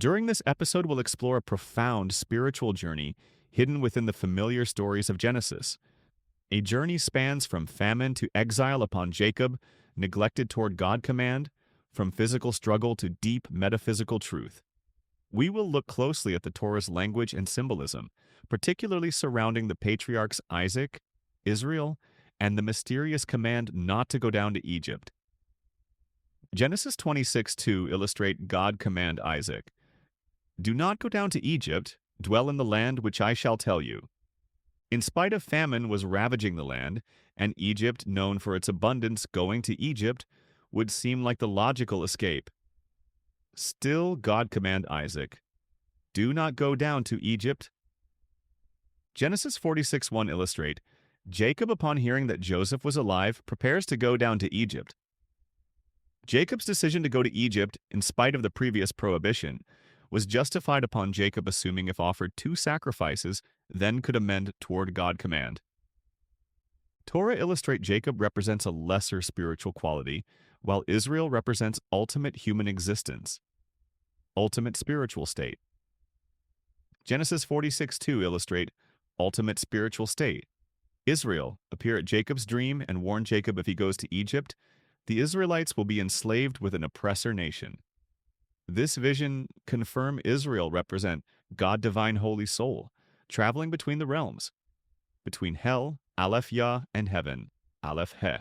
During this episode, we'll explore a profound spiritual journey hidden within the familiar stories of Genesis. A journey spans from famine to exile upon Jacob, neglected toward God command, from physical struggle to deep metaphysical truth. We will look closely at the Torah's language and symbolism, particularly surrounding the patriarchs Isaac, Israel, and the mysterious command not to go down to Egypt. Genesis 26:2 illustrate God command Isaac. Do not go down to Egypt, dwell in the land which I shall tell you. In spite of famine was ravaging the land, and Egypt, known for its abundance, going to Egypt would seem like the logical escape. Still, God command Isaac, do not go down to Egypt. Genesis 46:1 illustrate, Jacob, upon hearing that Joseph was alive, prepares to go down to Egypt. Jacob's decision to go to Egypt, in spite of the previous prohibition, was justified upon Jacob assuming if offered 2 sacrifices, then could amend toward God command. Torah illustrate Jacob represents a lesser spiritual quality, while Israel represents ultimate human existence, ultimate spiritual state. Genesis 46:2 illustrate ultimate spiritual state. Israel appear at Jacob's dream and warn Jacob if he goes to Egypt, the Israelites will be enslaved with an oppressor nation. This vision confirm Israel represent God divine holy soul, traveling between the realms, between hell, Aleph Yah, and heaven, Aleph He.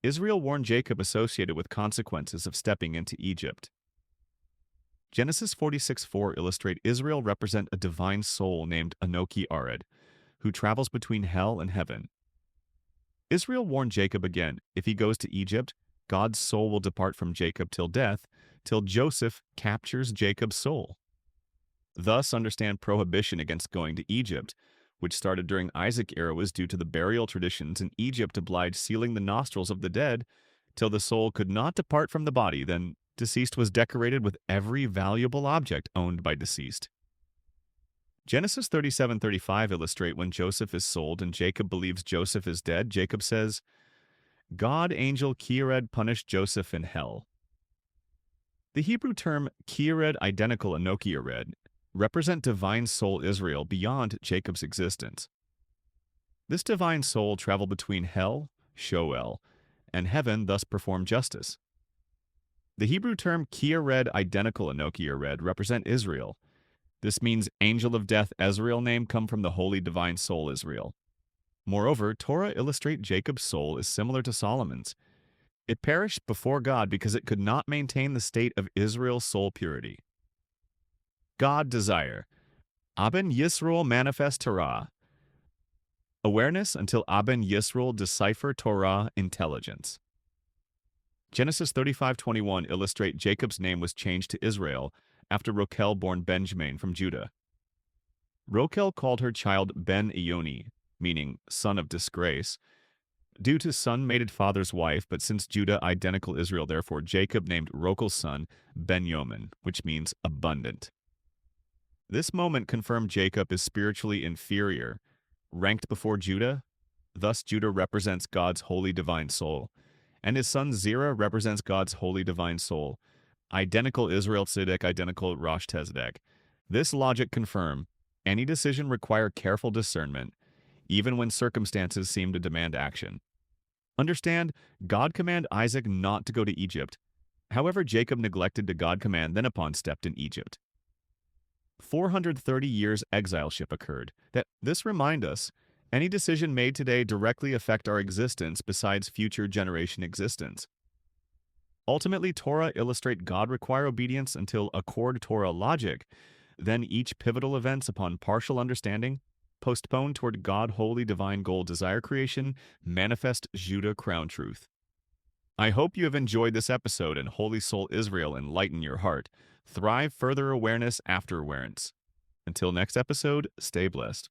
Israel warned Jacob associated with consequences of stepping into Egypt. Genesis 46:4 illustrate Israel represent a divine soul named Anoki Ared, who travels between hell and heaven. Israel warned Jacob again, if he goes to Egypt, God's soul will depart from Jacob till death, till Joseph captures Jacob's soul. Thus, understand prohibition against going to Egypt, which started during Isaac era, was due to the burial traditions in Egypt obliged sealing the nostrils of the dead till the soul could not depart from the body. Then deceased was decorated with every valuable object owned by deceased. Genesis 37:35 illustrate when Joseph is sold and Jacob believes Joseph is dead, Jacob says, God angel Kiered punished Joseph in hell. The Hebrew term Kiered identical Anoki Ared represent divine soul Israel beyond Jacob's existence. This divine soul traveled between hell, Shoel, and heaven, thus performed justice. The Hebrew term Kiered identical Anoki Ared represent Israel. This means angel of death Ezrael name come from the holy divine soul Israel. Moreover, Torah illustrate Jacob's soul is similar to Solomon's. It perished before God because it could not maintain the state of Israel's soul purity. God desire. Aben Yisroel manifest Torah. Awareness until Aben Yisroel decipher Torah intelligence. Genesis 35:21 illustrate Jacob's name was changed to Israel after Rochel born Benjamin from Judah. Rochel called her child Ben-Ioni, meaning son of disgrace, due to son-mated father's wife, but since Judah identical Israel, therefore Jacob named Rochel's son Ben-Yomin, which means abundant. This moment confirmed Jacob is spiritually inferior, ranked before Judah. Thus Judah represents God's holy divine soul, and his son Zerah represents God's holy divine soul. Identical Israel Tzedek, identical Rosh Tezedek. This logic confirm any decision require careful discernment, even when circumstances seem to demand action. Understand, God command Isaac not to go to Egypt. However, Jacob neglected to God command, then upon stepped in Egypt. 430 years exileship occurred. This remind us, any decision made today directly affect our existence besides future generation existence. Ultimately, Torah illustrate God require obedience until Accord Torah LOGIC, then each pivotal events upon partial understanding, postponed toward God holy divine goal desire creation, manifest Judah crown truth. I hope you have enjoyed this episode and Holy Soul Israel enlighten your heart. Thrive further awareness after awareness. Until next episode, stay blessed.